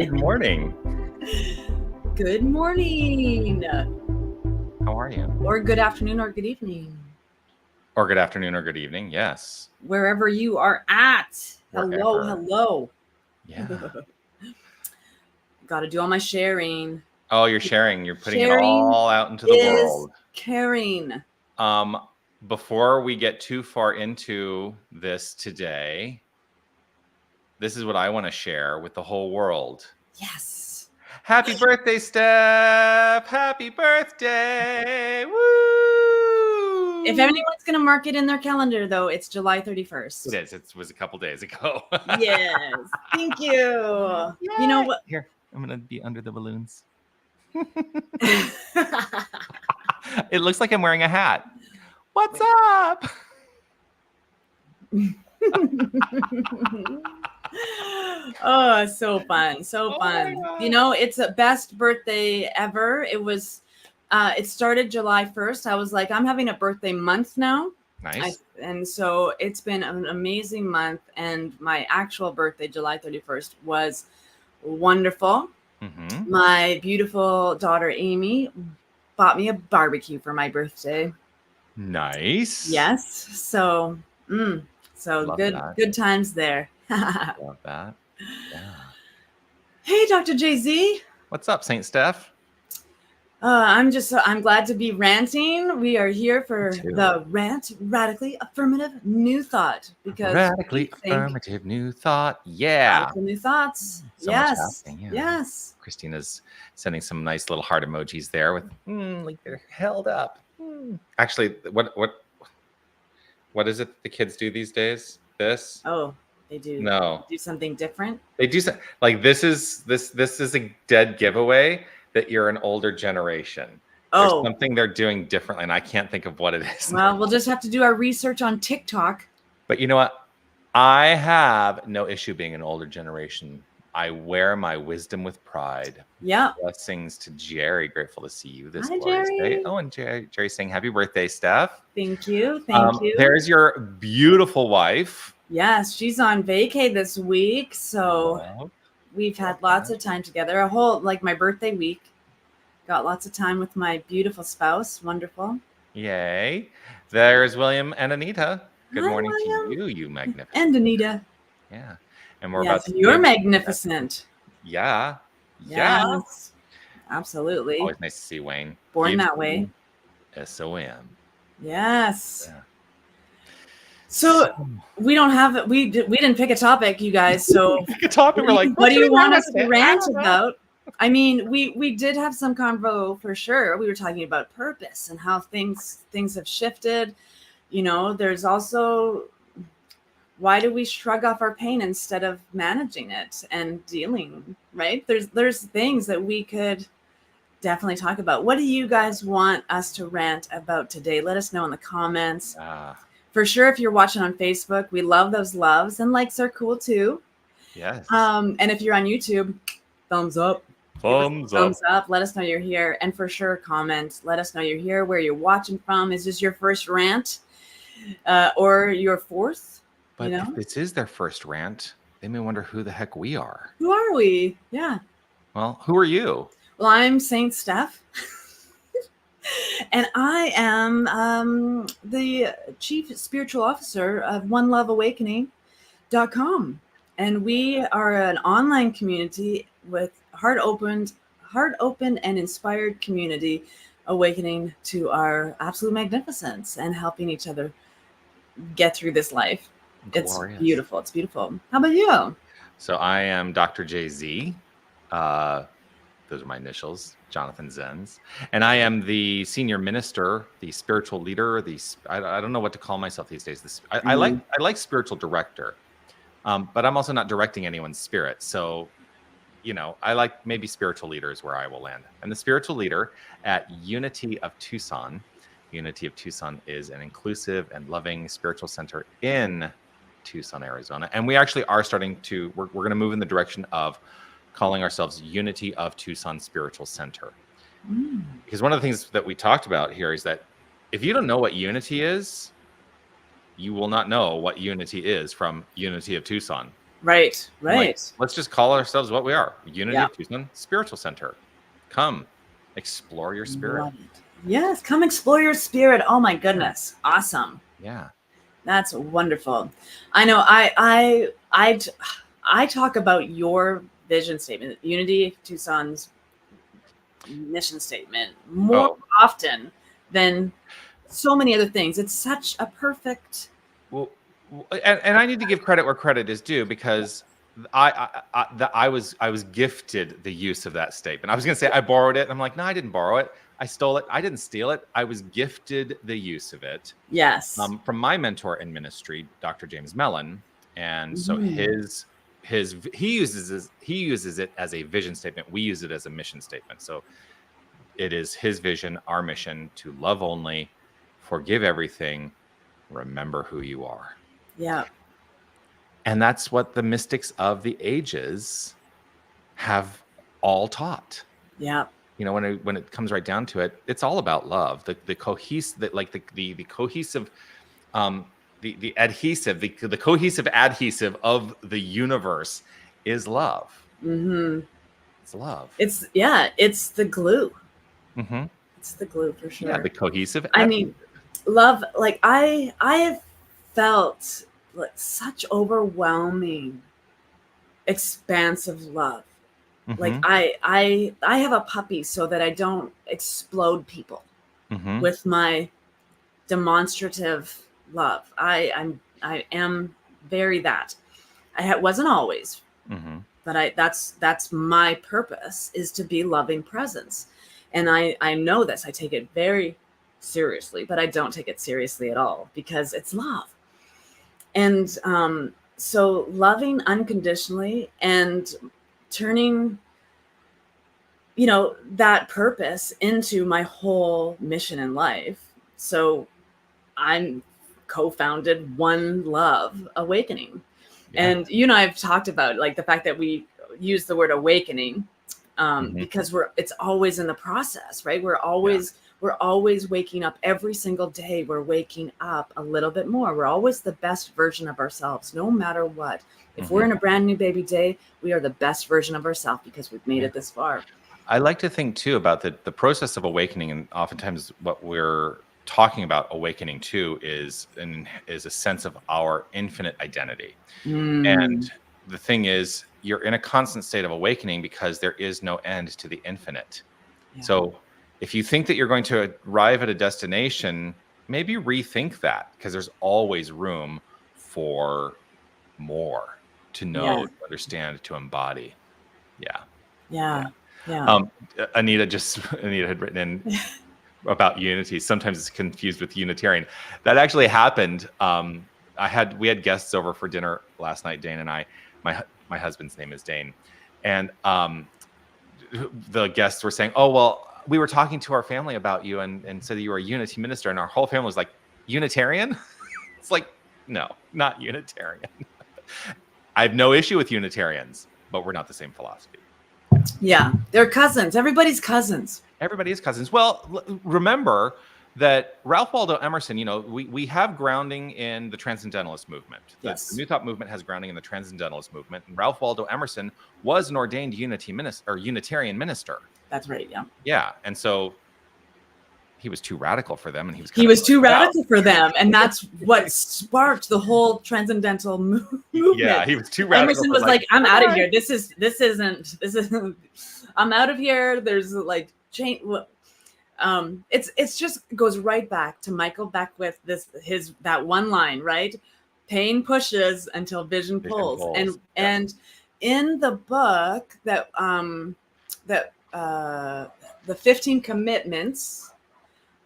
Good morning. Good morning. How are you? Or good afternoon or good evening. Or good afternoon or good evening. Yes. Wherever you are at. Hello, Wherever. hello. Yeah. Got to do all my sharing. Oh, you're sharing. You're putting Sharing it all out into the world. Caring. Before we get too far into this today, this is what I want to share with the whole world. Yes. Happy birthday, Steph! Happy birthday! Woo! If anyone's going to mark it in their calendar, though, it's July 31st. It is. It was a couple days ago. Yes. Thank you. Yay! You know what? Here, I'm going to be under the balloons. It looks like I'm wearing a hat. What's up? Oh, so fun. So fun. You know, it's the best birthday ever. It was, it started July 1st. I was like, I'm having a birthday month now. Nice. And so it's been an amazing month. And my actual birthday, July 31st, was wonderful. Mm-hmm. My beautiful daughter, Amy, bought me a barbecue for my birthday. Nice. Yes. So, Love that. good times there. Love that. Yeah. Hey, Dr. Jay-Z. What's up, St. Steph? I'm glad to be ranting. We are here for the RANT, Radically Affirmative New Thought. Because Radically Affirmative New Thought. Yeah. Radical New Thoughts. So yes. Much yeah. Yes. Christina's sending some nice little heart emojis there with like they're held up. Actually, what is it the kids do these days? This? Oh, they do. No. Do something different. They do like this is a dead giveaway that you're an older generation. There's something they're doing differently, and I can't think of what it is. Well, we'll just have to do our research on TikTok. But you know what? I have no issue being an older generation. I wear my wisdom with pride. Yeah. Blessings to Jerry. Grateful to see you this Hi, glorious Jerry. day. Oh, and Jerry saying happy birthday, Steph. Thank you. Thank you. There's your beautiful wife. Yes, she's on vacay this week, so we've had lots of time together. A whole my birthday week. Got lots of time with my beautiful spouse. Wonderful. Yay. There's William and Anita. Good morning William. to you, you magnificent. And Anita. Yeah. And we're about to you're magnificent. Yeah. Yes. Absolutely. Always nice to see Wayne. Born that way. SOM. Yes. Yeah. So we didn't pick a topic, you guys. So pick a topic. We're like, what do you want us to rant about? I mean, we did have some convo for sure. We were talking about purpose and how things have shifted. You know, there's also why do we shrug off our pain instead of managing it and dealing, right? There's things that we could definitely talk about. What do you guys want us to rant about today? Let us know in the comments. For sure, if you're watching on Facebook, we love those loves, and likes are cool too. Yes. And if you're on YouTube, thumbs up. Thumbs up. Let us know you're here. And for sure, comment. Let us know you're here, where you're watching from. Is this your first rant or your fourth? But if this is their first rant, they may wonder who the heck we are. Who are we? Yeah. Well, who are you? Well, I'm St. Steph. And I am the Chief Spiritual Officer of OneLoveAwakening.com. And we are an online community with heart open and inspired community, awakening to our absolute magnificence and helping each other get through this life. Glorious. It's beautiful. It's beautiful. How about you? So I am Dr. Jay-Z. Those are my initials, Jonathan Zenz. And I am the senior minister, the spiritual leader, I don't know what to call myself these days. I like spiritual director, but I'm also not directing anyone's spirit. So, you know, I like maybe spiritual leader is where I will land. I'm the spiritual leader at Unity of Tucson. Unity of Tucson is an inclusive and loving spiritual center in Tucson, Arizona. And we actually are starting to, we're going to move in the direction of calling ourselves Unity of Tucson Spiritual Center. Because one of the things that we talked about here is that if you don't know what unity is, you will not know what unity is from Unity of Tucson. Right. I'm like, Right. let's just call ourselves what we are. Unity Yeah. of Tucson Spiritual Center. Come, explore your spirit. Love it. Yes. Come explore your spirit. Oh my goodness. Awesome. Yeah. That's wonderful. I know I talk about your vision statement, Unity of Tucson's mission statement, more often than so many other things. It's such a perfect. Well, and I need to give credit where credit is due, because I was gifted the use of that statement. I was going to say I borrowed it. I'm like, no, I didn't borrow it. I stole it. I didn't steal it. I was gifted the use of it. Yes. From my mentor in ministry, Dr. James Mellon, and so he uses it as a vision statement. We use it as a mission statement. So it is his vision, our mission, to love only, forgive everything, remember who you are. Yeah. And that's what the mystics of the ages have all taught. Yeah. You know, when it comes right down to it, it's all about love. The cohesive, the cohesive, the adhesive, the cohesive adhesive of the universe is love. Mm-hmm. It's love. It's the glue. Mm-hmm. It's the glue for sure. Yeah, the cohesive. I mean, love. Like I have felt like such overwhelming, expansive love. Mm-hmm. Like I have a puppy so that I don't explode people with my demonstrative love. I am very that. Wasn't always, but that's my purpose, is to be loving presence, and I know this. I take it very seriously, but I don't take it seriously at all, because it's love. And so loving unconditionally and turning, that purpose into my whole mission in life. So I'm co-founded One Love Awakening. Yeah. And you and I have talked about like the fact that we use the word awakening because it's always in the process, right? We're always waking up every single day. We're waking up a little bit more. We're always the best version of ourselves, no matter what. If we're in a brand new baby day, we are the best version of ourselves because we've made it this far. I like to think too about the process of awakening, and oftentimes what we're talking about awakening to is a sense of our infinite identity. And the thing is, you're in a constant state of awakening because there is no end to the infinite. Yeah. So if you think that you're going to arrive at a destination, maybe rethink that, because there's always room for more, to know, to understand, to embody. Yeah. Anita had written in about unity. Sometimes it's confused with Unitarian. That actually happened. We had guests over for dinner last night, Dane and I. My husband's name is Dane, and the guests were saying, "Oh, well, we were talking to our family about you and said that you were a unity minister," and our whole family was like, "Unitarian?" It's like, no, not Unitarian. I have no issue with Unitarians, but we're not the same philosophy. Yeah, they're cousins. Everybody's cousins. Everybody is cousins. Well, remember that Ralph Waldo Emerson, we have grounding in the Transcendentalist movement. Yes. The New Thought movement has grounding in the Transcendentalist movement. And Ralph Waldo Emerson was an ordained Unitarian minister. That's right, yeah. Yeah, and so he was too radical for them, and he was too radical for them, and that's what sparked the whole transcendental movement. Yeah, he was too radical. Emerson was like, "I'm out of here. This isn't. I'm out of here." There's like change. It's just goes right back to Michael Beckwith. That one line, right? Pain pushes until vision pulls. And in the book that the 15 commitments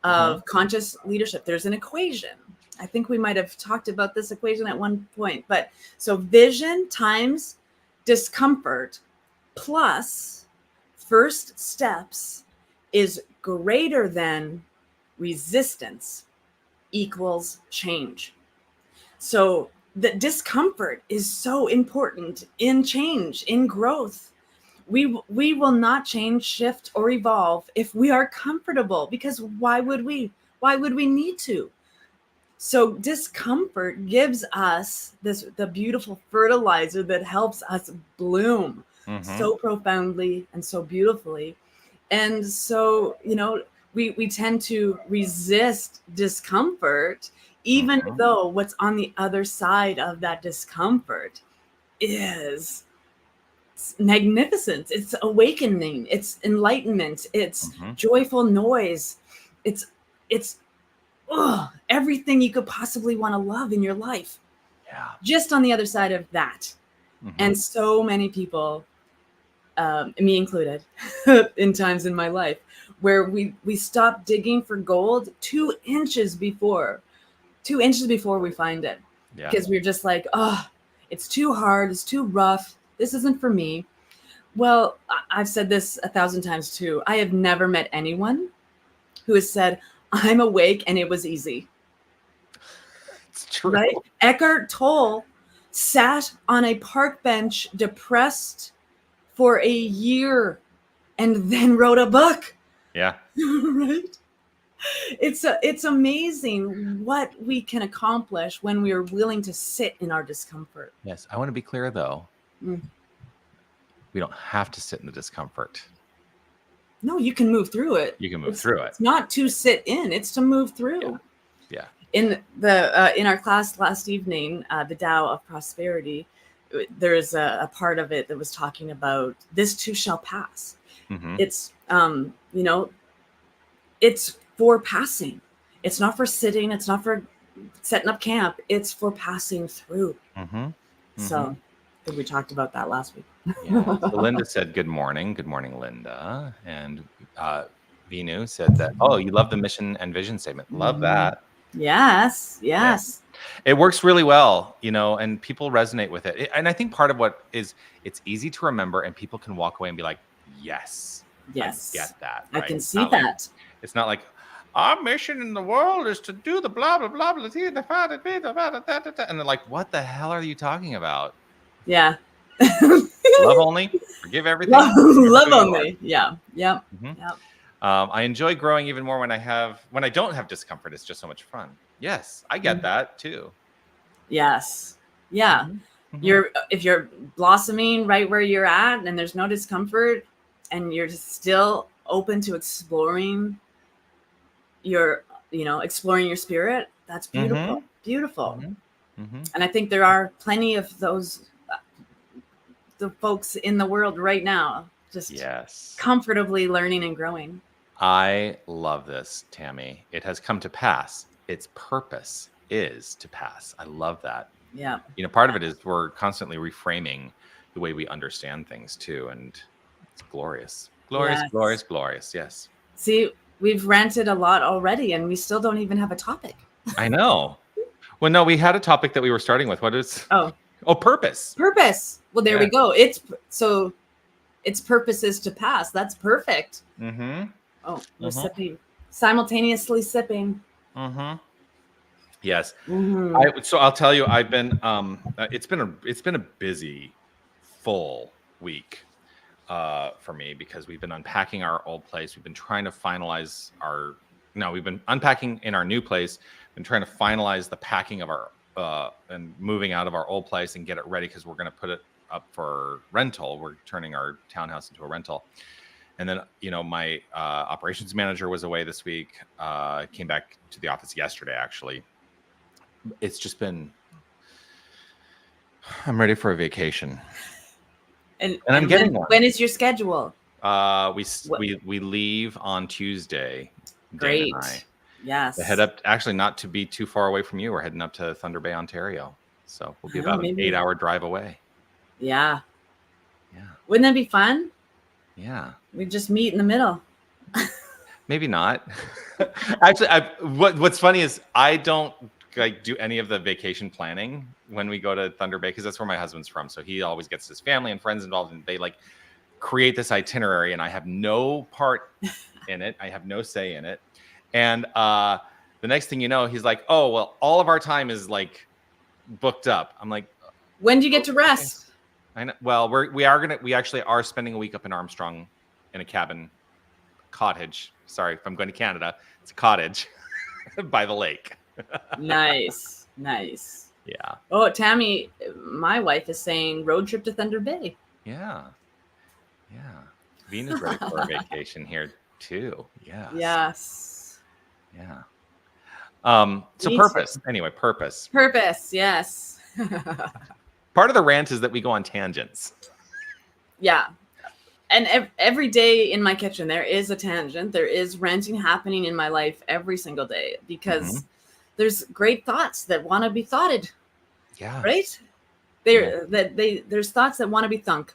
of conscious leadership, there's an equation. I think we might have talked about this equation at one point, but so vision times discomfort plus first steps is greater than resistance equals change. So the discomfort is so important in change, in growth. We will not change, shift, or evolve if we are comfortable, because why would we? Why would we need to? So discomfort gives us the beautiful fertilizer that helps us bloom so profoundly and so beautifully. And so, we tend to resist discomfort, even though what's on the other side of that discomfort is magnificence. It's awakening. It's enlightenment. It's joyful noise. It's everything you could possibly want to love in your life. Yeah. Just on the other side of that. And so many people, me included, in times in my life where we stop digging for gold 2 inches before we find it. Yeah. Because we're just like, it's too hard, it's too rough, this isn't for me. Well, I've said this 1,000 times too. I have never met anyone who has said, I'm awake and it was easy. It's true. Right? Eckhart Tolle sat on a park bench depressed for a year and then wrote a book. Yeah. Right? It's amazing what we can accomplish when we are willing to sit in our discomfort. Yes. I want to be clear though. We don't have to sit in the discomfort. No, you can move through it. You can move through it. It's not to sit in, it's to move through. Yeah. In our class last evening, the Tao of Prosperity, there's a part of it that was talking about this too shall pass. It's it's for passing. It's not for sitting. It's not for setting up camp. It's for passing through. So I think we talked about that last week. Yeah. So Linda said, good morning. Good morning, Linda. And Vinu said that, you love the mission and vision statement. Love that. Yes. Yeah. It works really well, and people resonate with it. And I think part of what is, it's easy to remember and people can walk away and be like, yes, I get that. I right? can see that. It's not like, our mission in the world is to do the blah, blah, blah, blah, and they're like, what the hell are you talking about? Yeah. Love only, forgive everything. Love only. Yeah. Yep. Yep. I enjoy growing even more when I don't have discomfort. It's just so much fun. Yes, I get that too. Yes. Yeah. If you're blossoming right where you're at and there's no discomfort and you're still open to exploring your spirit, that's beautiful. Beautiful. And I think there are plenty of those the folks in the world right now just comfortably learning and growing. I love this, Tammy. It has come to pass. Its purpose is to pass. I love that. Yeah. Part of it is we're constantly reframing the way we understand things too. And it's glorious. Glorious. Yes. See, we've ranted a lot already and we still don't even have a topic. I know. Well, no, we had a topic that we were starting with. What is... purpose. Purpose. Well, there we go. Its purpose is to pass. That's perfect. We're sipping. Simultaneously sipping. Yes. So I'll tell you, I've been it's been a busy, full week for me because we've been unpacking our old place. We've been trying to finalize we've been unpacking in our new place, been trying to finalize the packing of our and moving out of our old place and get it ready because we're going to put it up for rental. We're turning our townhouse into a rental. And then, my operations manager was away this week. Came back to the office yesterday, actually. It's just been, I'm ready for a vacation. And I'm getting one. When is your schedule? We leave on Tuesday. Great. Dan and I. Yes. To head up, actually not to be too far away from you. We're heading up to Thunder Bay, Ontario. So we'll be about an 8-hour drive away. Yeah. Wouldn't that be fun? Yeah. We just meet in the middle. Maybe not. Actually, what's funny is I don't do any of the vacation planning when we go to Thunder Bay because that's where my husband's from. So he always gets his family and friends involved, and they create this itinerary, and I have no part in it. I have no say in it. And the next thing you know, he's like, "Oh, well, all of our time is booked up." I'm like, "When do you get to rest?" I know. Well, we actually are spending a week up in Armstrong in a cottage. Sorry, if I'm going to Canada, it's a cottage by the lake. Nice. Yeah. Oh, Tammy, my wife is saying road trip to Thunder Bay. Yeah. Venus ready for a vacation here too. Yes. Yes. Yeah. So Me purpose. too. Anyway, purpose. Purpose. Yes. Part of the rant is that we go on tangents. Yeah. And every day in my kitchen, there is a tangent. There is ranting happening in my life every single day because there's great thoughts that want to be thoughted. Yeah. Right? There's thoughts that want to be thunk.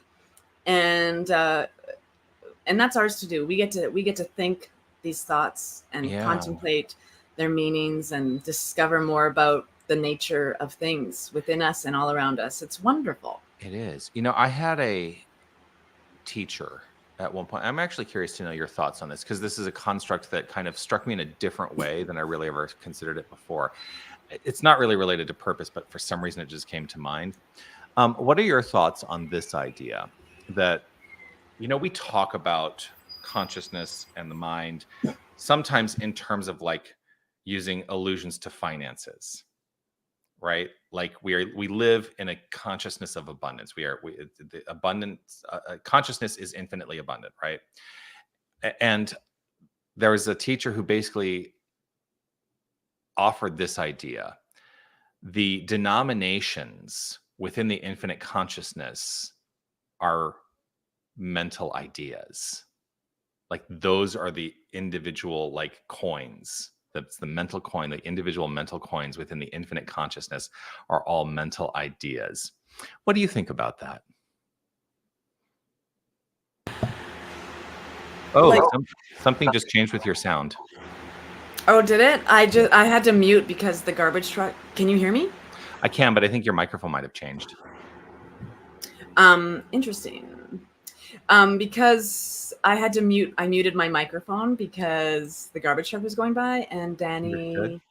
And that's ours to do. We get to think these thoughts and contemplate their meanings and discover more about the nature of things within us and all around us. It's wonderful. It is. I had a teacher at one point. I'm actually curious to know your thoughts on this because this is a construct that kind of struck me in a different way than I really ever considered it before. It's not really related to purpose, but for some reason it just came to mind. What are your thoughts on this idea that, we talk about consciousness and the mind sometimes in terms of like using allusions to finances, right? Like we live in a consciousness of abundance. The abundance, consciousness is infinitely abundant, right? And there was a teacher who basically offered this idea. The denominations within the infinite consciousness are mental ideas. Like those are the individual like coins. That's the mental coin. The individual mental coins within the infinite consciousness are all mental ideas. What do you think about that? Oh, something just changed with your sound. Oh, did it? I had to mute because the garbage truck. Can you hear me? I can, but I think your microphone might have changed. Interesting. Because I had to mute. I muted my microphone because the garbage truck was going by, and Danny. Understood.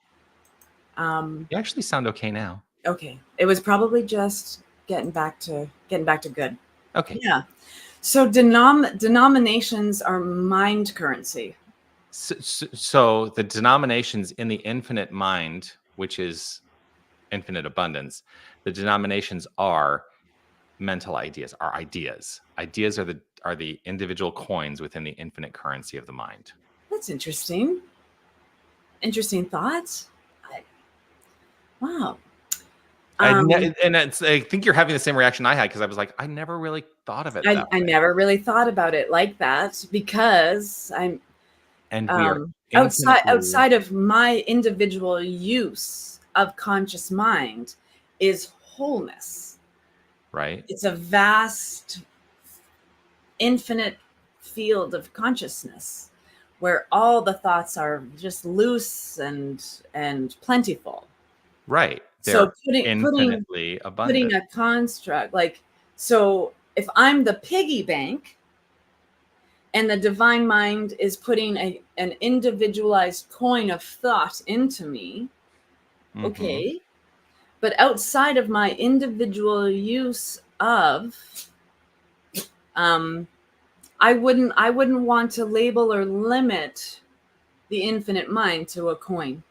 You actually sound okay now. Okay, it was probably just getting back to good. Okay. Yeah. So denominations are mind currency. So the denominations in the infinite mind, which is infinite abundance, the denominations are mental ideas, are ideas. Ideas are the individual coins within the infinite currency of the mind. That's interesting. Interesting thoughts. Wow. I think you're having the same reaction I had because I was like, I never really thought of it that way. I never really thought about it like that because I'm and we are outside of my individual use of conscious mind is wholeness. Right. It's a vast, infinite field of consciousness where all the thoughts are just loose and plentiful. Right. They're infinitely abundant. Putting a construct so if I'm the piggy bank and the divine mind is putting an individualized coin of thought into me, okay, but outside of my individual use of, I wouldn't want to label or limit the infinite mind to a coin.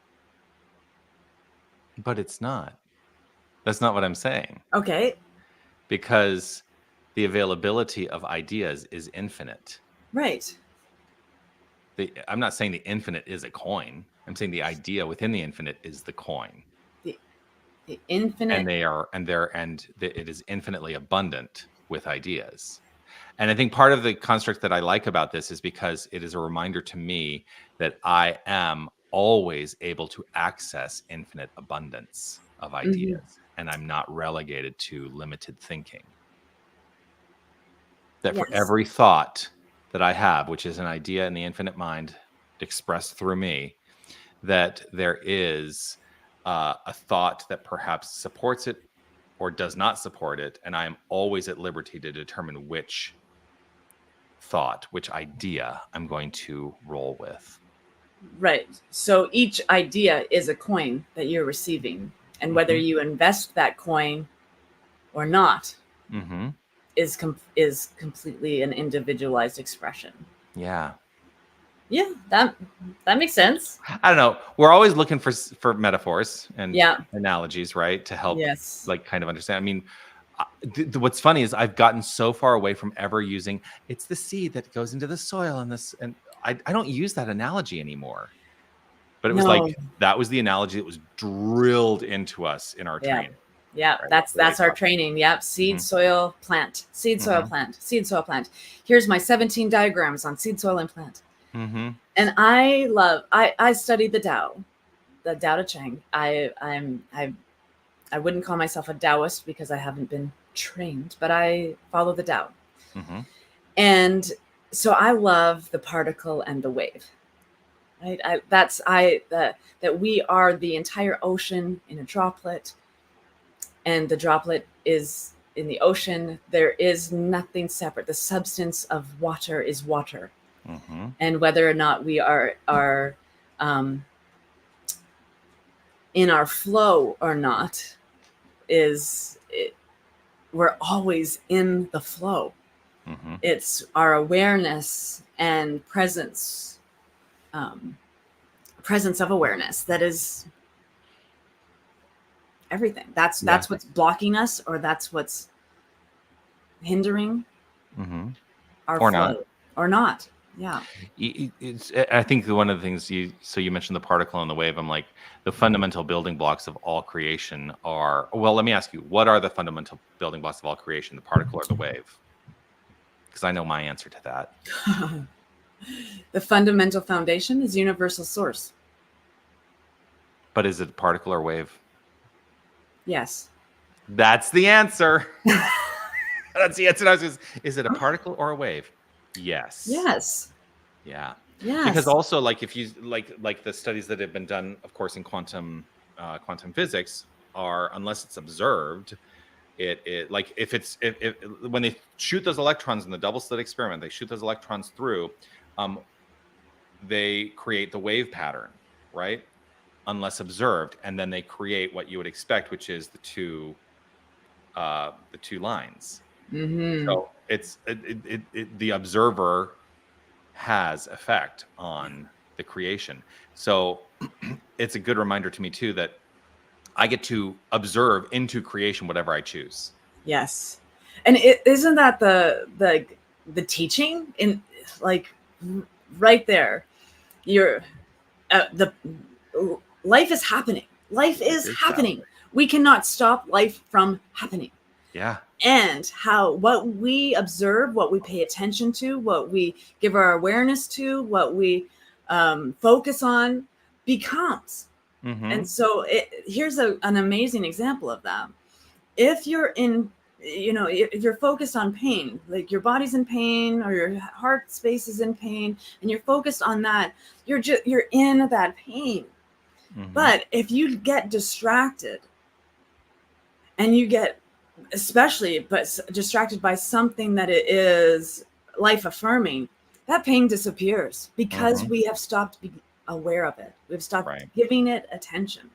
But it's not. That's not what I'm saying. Okay. Because the availability of ideas is infinite. Right. I'm not saying the infinite is a coin. I'm saying the idea within the infinite is the coin. The infinite. And it is infinitely abundant with ideas. And I think part of the construct that I like about this is because it is a reminder to me that I am always able to access infinite abundance of ideas, and I'm not relegated to limited thinking. That for every thought that I have, which is an idea in the infinite mind expressed through me, that there is a thought that perhaps supports it or does not support it, and I am always at liberty to determine which thought, which idea I'm going to roll with. Right. So each idea is a coin that you're receiving, and whether you invest that coin or not is completely an individualized expression. Yeah. Yeah, that makes sense. I don't know. We're always looking for metaphors and Yeah. analogies, right? To help Yes. like kind of understand. I mean, what's funny is I've gotten so far away from ever using it's the seed that goes into the soil and I don't use that analogy anymore. But it was like No. that was the analogy that was drilled into us in our Yeah. training. Yeah, Right? that's our training. Yep. Seed, Mhm. soil, plant. Seed, soil, Mhm. plant. Seed, soil, plant. Here's my 17 diagrams on seed, soil, and plant. Mhm. And I studied the Tao Te Ching. I wouldn't call myself a Taoist because I haven't been trained, but I follow the Tao. Mhm. And so I love the particle and the wave. Right? That we are the entire ocean in a droplet, and the droplet is in the ocean. There is nothing separate. The substance of water is water. Mhm. And whether or not we are um, in our flow or not we're always in the flow. Mhm. It's our awareness and presence of awareness that is everything. That's Yeah. what's blocking us, or that's what's hindering Mhm. our Or not. flow, or not. Yeah. I think one of the things you mentioned the particle and the wave. I'm like, the fundamental building blocks of all creation are, well, let me ask you, what are the fundamental building blocks of all creation, the particle or the wave? Because I know my answer to that. The fundamental foundation is universal source. But is it a particle or wave? Yes. That's the answer. That's the answer. Is it a particle or a wave? Yes. Yes. Yeah. Yes. Because also, like, if you like the studies that have been done, of course, in quantum physics, are, unless it's observed, it like if when they shoot those electrons in the double slit experiment, they shoot those electrons through, they create the wave pattern, right? Unless observed, and then they create what you would expect, which is the two lines. Mm-hmm. So it's the observer has effect on the creation. So it's a good reminder to me too that I get to observe into creation whatever I choose. Yes. And isn't that the teaching in, like, right there? You're the life is happening. Life is happening. We cannot stop life from happening. Yeah. And what we observe, what we pay attention to, what we give our awareness to, what we focus on becomes. Mm-hmm. And so here's an amazing example of that. If you're if you're focused on pain, like your body's in pain or your heart space is in pain, and you're focused on that, you're in that pain. Mm-hmm. But if you get distracted, and you get distracted by something that it is life affirming, that pain disappears because we have stopped being aware of it. We've stopped giving it attention.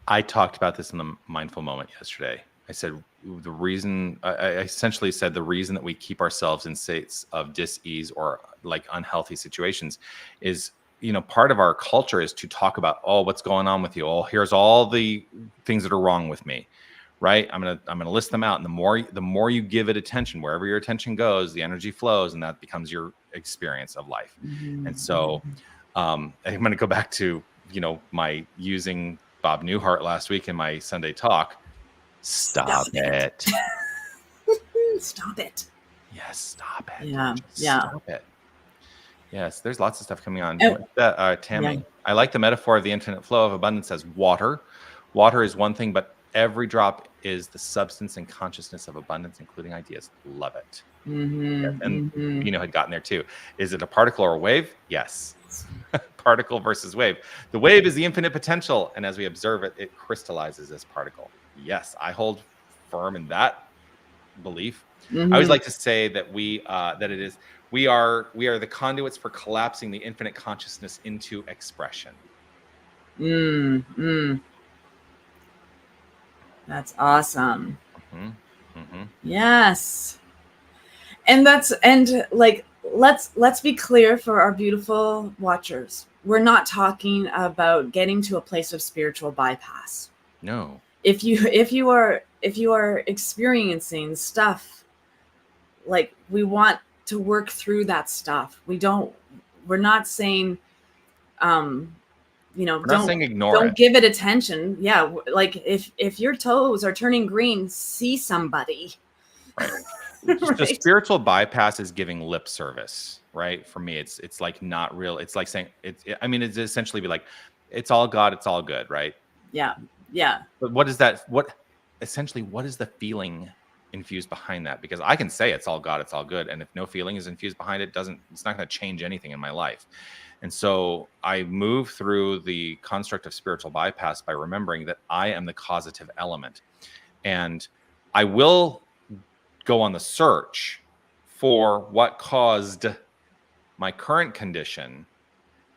I talked about this in the mindful moment yesterday. I said the reason I essentially said the reason that we keep ourselves in states of dis-ease or like unhealthy situations is, part of our culture is to talk about, oh, what's going on with you? Oh, here's all the things that are wrong with me. Right. I'm gonna list them out. And the more you give it attention, wherever your attention goes, the energy flows, and that becomes your experience of life. Mm-hmm. And so I'm gonna go back to, my using Bob Newhart last week in my Sunday talk. Stop it. Stop it. Yes, stop it. Yeah. Stop it. Yes, there's lots of stuff coming on. Tammy, Yeah. I like the metaphor of the infinite flow of abundance as water. Water is one thing, but every drop is the substance and consciousness of abundance, including ideas. Love it. Mm-hmm. Yes. And Mm-hmm. had gotten there too. Is it a particle or a wave? Yes. Particle versus wave. The wave is the infinite potential, and as we observe it, it crystallizes as particle. Yes, I hold firm in that belief. Mm-hmm. I always like to say that we are the conduits for collapsing the infinite consciousness into expression. That's awesome. Mm-hmm. Mm-hmm. Yes. And like let's be clear for our beautiful watchers. We're not talking about getting to a place of spiritual bypass. No. If you are experiencing stuff, like, we want to work through that stuff. We're not saying We're not saying ignore don't it. give it attention. Yeah, like if your toes are turning green, see somebody. Right. Right? So spiritual bypass is giving lip service, right? For me, it's like not real. It's like saying I mean, it's essentially be like, it's all God, it's all good, right? Yeah. But what is that? What is the feeling infused behind that? Because I can say it's all God, it's all good, and if no feeling is infused behind it, it's not going to change anything in my life. And so I move through the construct of spiritual bypass by remembering that I am the causative element, and I will go on the search for what caused my current condition,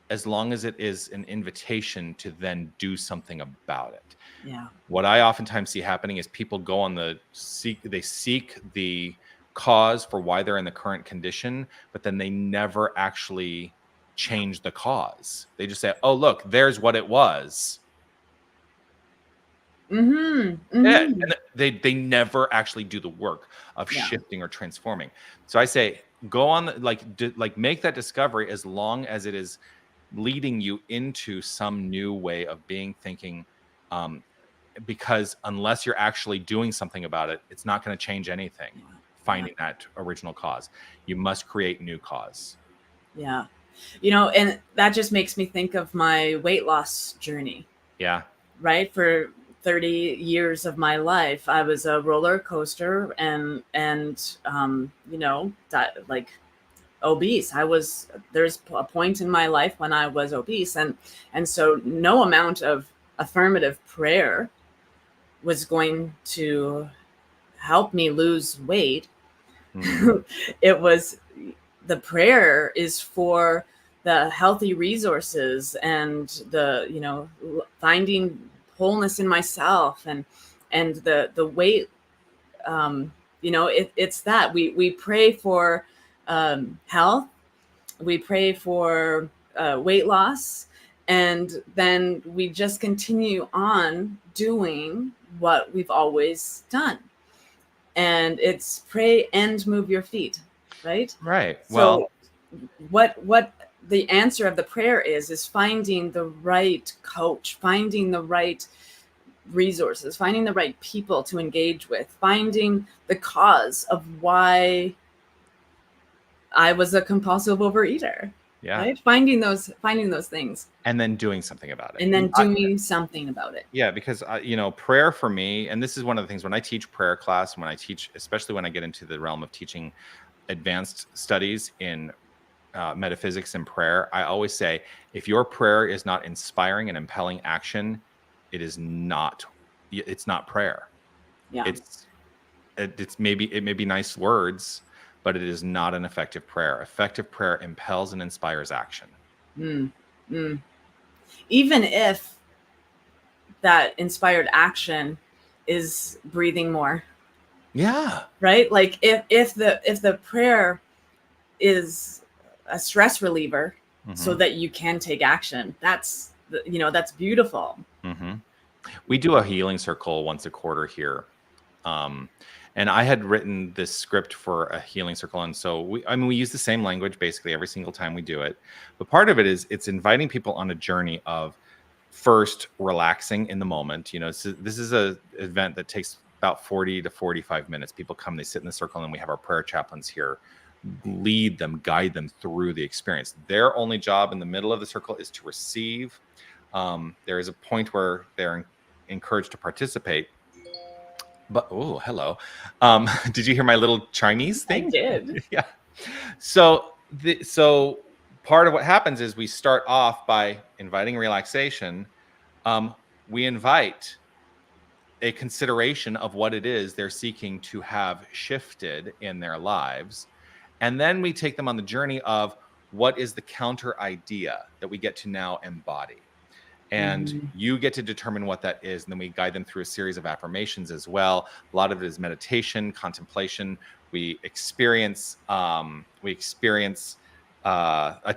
as long as it is an invitation to then do something about it. Yeah. What I oftentimes see happening is people go on they seek the cause for why they're in the current condition, but then they never actually change the cause. They just say, oh, look, there's what it was. Yeah, and they never actually do the work of shifting or transforming. So I say, go on, make that discovery, as long as it is leading you into some new way of being, thinking, because unless you're actually doing something about it, it's not going to change anything. Finding that original cause, you must create new cause. Yeah. And that just makes me think of my weight loss journey. Yeah. Right? For 30 years of my life, I was a roller coaster and like obese. There's a point in my life when I was obese, and so no amount of affirmative prayer was going to help me lose weight. Mhm. It was, the prayer is for the healthy resources and the finding wholeness in myself, and the weight. It's that we pray for health, we pray for weight loss, and then we just continue on doing what we've always done. And it's pray and move your feet, right? Right. So what the answer of the prayer is finding the right coach, finding the right resources, finding the right people to engage with, finding the cause of why I was a compulsive overeater. Yeah. Right? Finding those things. And then doing something about it. And then doing something about it. Yeah, because prayer for me, and this is one of the things when I teach prayer class, when I teach, especially when I get into the realm of teaching advanced studies in metaphysics and prayer, I always say, if your prayer is not inspiring and impelling action, it's not prayer. Yeah. It may be nice words, but it is not an effective prayer. Effective prayer impels and inspires action. Even if that inspired action is breathing more. Yeah. Right? Like if the prayer is a stress reliever, so that you can take action, that's beautiful. We do a healing circle once a quarter here. And I had written this script for a healing circle. And so we use the same language basically every single time we do it. But part of it is it's inviting people on a journey of first relaxing in the moment. So this is an event that takes about 40 to 45 minutes. People come, they sit in the circle, and we have our prayer chaplains here lead them, guide them through the experience. Their only job in the middle of the circle is to receive. There is a point where they're encouraged to participate. But hello. Did you hear my little Chinese thing? I did. Yeah. So part of what happens is we start off by inviting relaxation. We invite a consideration of what it is they're seeking to have shifted in their lives. And then we take them on the journey of what is the counter idea that we get to now embody. And you get to determine what that is. And then we guide them through a series of affirmations as well. A lot of it is meditation, contemplation, We experience a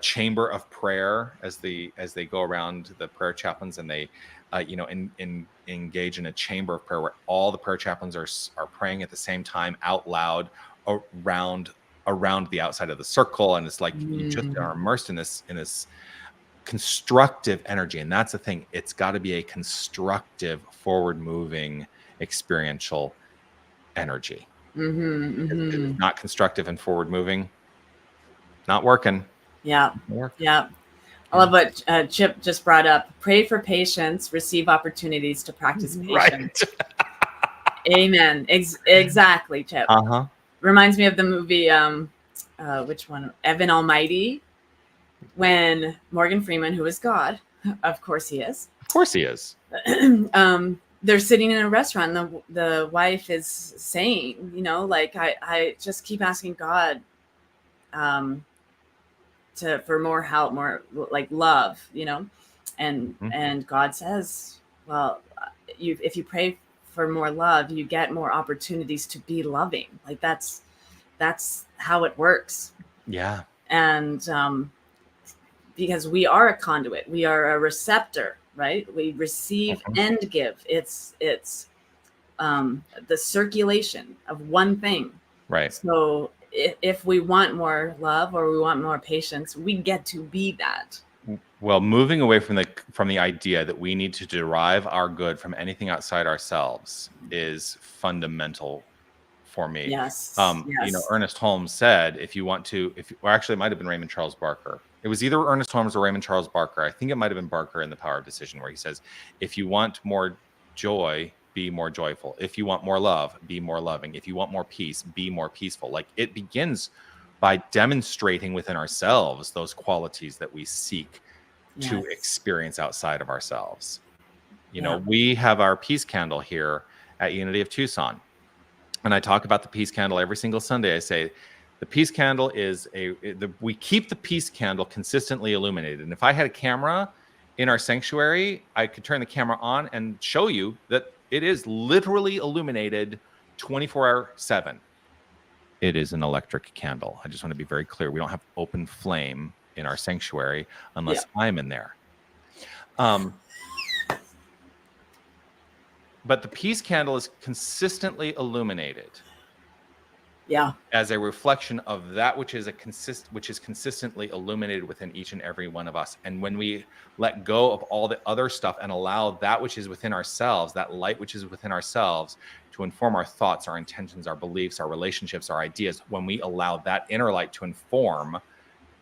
chamber of prayer as they go around, the prayer chaplains, and they engage in a chamber of prayer where all the prayer chaplains are praying at the same time out loud around the outside of the circle, and it's like you just are immersed in this constructive energy. And that's the thing, it's got to be a constructive, forward moving, experiential energy. If it's not constructive and forward moving, not working. Yeah. I love what Chip just brought up. Pray for patience, receive opportunities to practice patience. Right. Amen. Exactly, Chip. Reminds me of the movie, which one? Evan Almighty, when Morgan Freeman, who is God, of course he is. Of course he is. They're sitting in a restaurant, and the wife is saying, like, I just keep asking God for more help, more like love, and God says, well, if you pray for more love, you get more opportunities to be loving. Like that's how it works. Yeah. And because we are a conduit, we are a receptor, right? We receive and give. It's the circulation of one thing. Right. So if we want more love or we want more patience, we get to be that. Well, moving away from the idea that we need to derive our good from anything outside ourselves is fundamental for me. Yes. Ernest Holmes said, actually it might have been Raymond Charles Barker. It was either Ernest Holmes or Raymond Charles Barker. I think it might have been Barker in The Power of Decision, where he says, if you want more joy, be more joyful. If you want more love, be more loving. If you want more peace, be more peaceful. Like, it begins by demonstrating within ourselves those qualities that we seek to experience outside of ourselves. We have our peace candle here at Unity of Tucson. And I talk about the peace candle every single Sunday. I say, the peace candle is we keep the peace candle consistently illuminated. And if I had a camera in our sanctuary, I could turn the camera on and show you that it is literally illuminated 24/7. It is an electric candle. I just want to be very clear. We don't have open flame in our sanctuary unless I'm in there. But the peace candle is consistently illuminated. Yeah. As a reflection of that which is consistently illuminated within each and every one of us. And when we let go of all the other stuff and allow that which is within ourselves, that light which is within ourselves, to inform our thoughts, our intentions, our beliefs, our relationships, our ideas, when we allow that inner light to inform,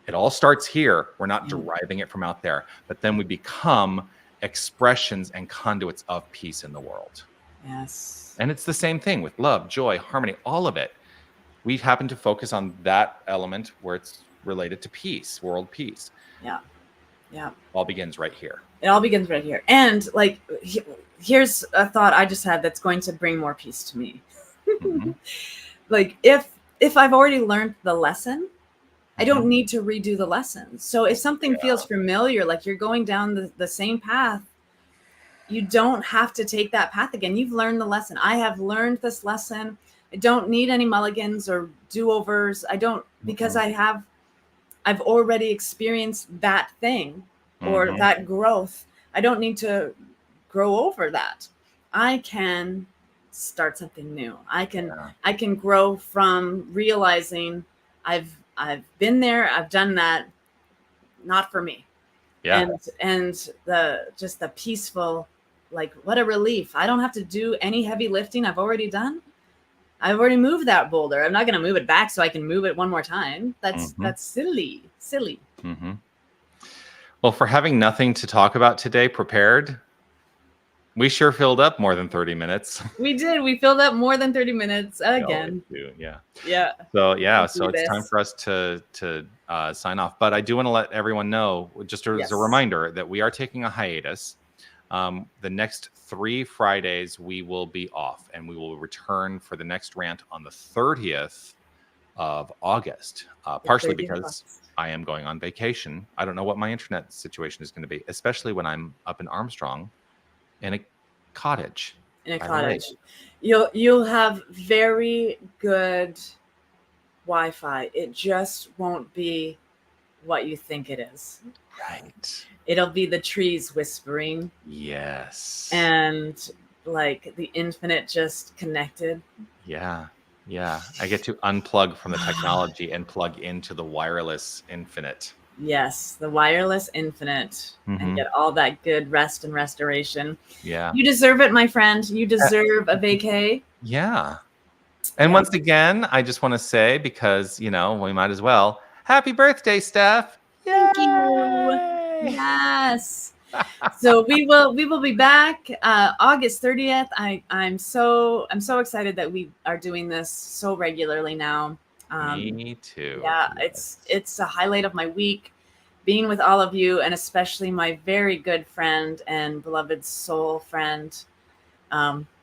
it all starts here. We're not deriving it from out there, but then we become expressions and conduits of peace in the world. Yes. And it's the same thing with love, joy, harmony, all of it. We happen to focus on that element where it's related to peace, world peace. Yeah. All begins right here. It all begins right here. And like, here's a thought I just had that's going to bring more peace to me. Like, if I've already learned the lesson, I don't need to redo the lesson. So if something feels familiar, like you're going down the same path, you don't have to take that path again. You've learned the lesson. I have learned this lesson. I don't need any mulligans or do-overs. I don't, because I've already experienced that thing or that growth. I don't need to grow over that. I can start something new. I can grow from realizing I've been there, I've done that, not for me. Yeah. And the peaceful, like, what a relief. I don't have to do any heavy lifting. I've already moved that boulder. I'm not going to move it back so I can move it one more time. That's silly. Well, for having nothing to talk about today prepared, we sure filled up more than 30 minutes. We did. We filled up more than 30 minutes again. Yeah. So it's time for us to sign off. But I do want to let everyone know, just as a reminder, that we are taking a hiatus. The next 3 Fridays we will be off, and we will return for the next rant on the 30th of August, partially because I am going on vacation. I don't know what my internet situation is going to be, especially when I'm up in Armstrong in a cottage. You'll have very good Wi-Fi. It just won't be what you think it is. Right. It'll be the trees whispering. Yes. And like the infinite just connected. Yeah. Yeah. I get to unplug from the technology and plug into the wireless infinite. Yes, the wireless infinite, and get all that good rest and restoration. Yeah. You deserve it, my friend. You deserve a vacay. Yeah. And once again, I just want to say, because, we might as well, happy birthday, Steph. Thank you. Yes. So we will be back August 30th. I'm so excited that we are doing this so regularly now. Me too. Yeah, Yes. it's a highlight of my week, being with all of you, and especially my very good friend and beloved soul friend,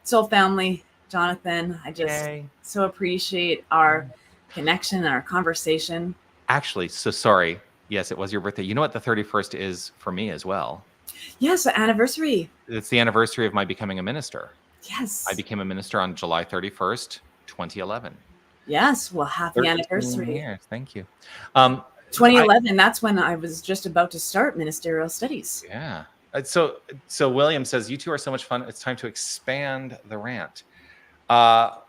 soul family, Jonathan. I just so appreciate our connection and our conversation. Actually, so sorry. Yes, it was your birthday. You know what the 31st is for me as well? Yes, anniversary. It's the anniversary of my becoming a minister. Yes. I became a minister on July 31st, 2011. Yes, well, happy anniversary. Years. Thank you. 2011, that's when I was just about to start ministerial studies. Yeah. So William says, you two are so much fun. It's time to expand the rant. How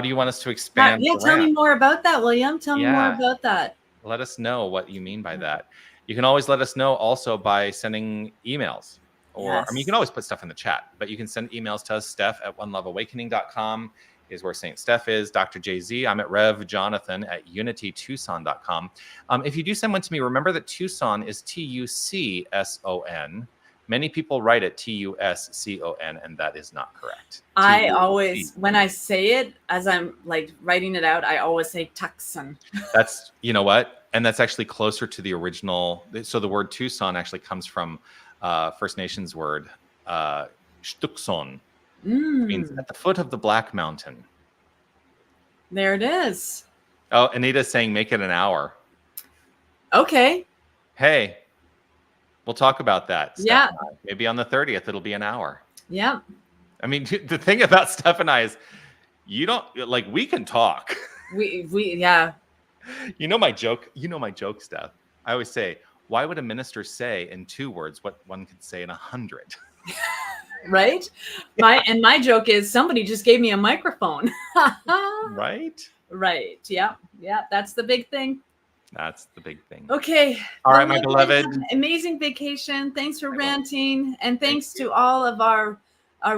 do you want us to expand the tell rant? me more about that, William. Tell me more about that. Let us know what you mean by that. You can always let us know also by sending emails. Or, I mean, you can always put stuff in the chat, but you can send emails to us. Steph at oneloveawakening.com is where St. Steph is. Dr. JZ, I'm at Rev Jonathan at unitytucson.com. If you do send one to me, remember that Tucson is Tucson. Many people write it Tuscon, and that is not correct. I always, when I say it, as I'm like writing it out, I always say Tucson. That's, you know what? And that's actually closer to the original. So the word Tucson actually comes from First Nations word, Shtukson. Means at the foot of the Black Mountain. There it is. Oh, Anita's saying make it an hour. Okay. Hey, we'll talk about that. Yeah. Maybe on the 30th, it'll be an hour. Yeah. I mean, the thing about Steph and I is we can talk. Yeah. You know my joke, Steph. I always say, why would a minister say in 2 words what one could say in 100? Right? My joke is somebody just gave me a microphone. Right? Right. Yeah. Yeah. That's the big thing. That's the big thing. Okay. All right, my beloved. Amazing vacation. Thanks for ranting. And thanks to all of our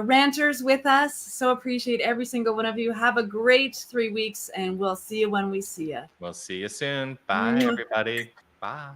ranters with us. So appreciate every single one of you. Have a great 3 weeks, and we'll see you when we see you. We'll see you soon. Bye, everybody. Bye.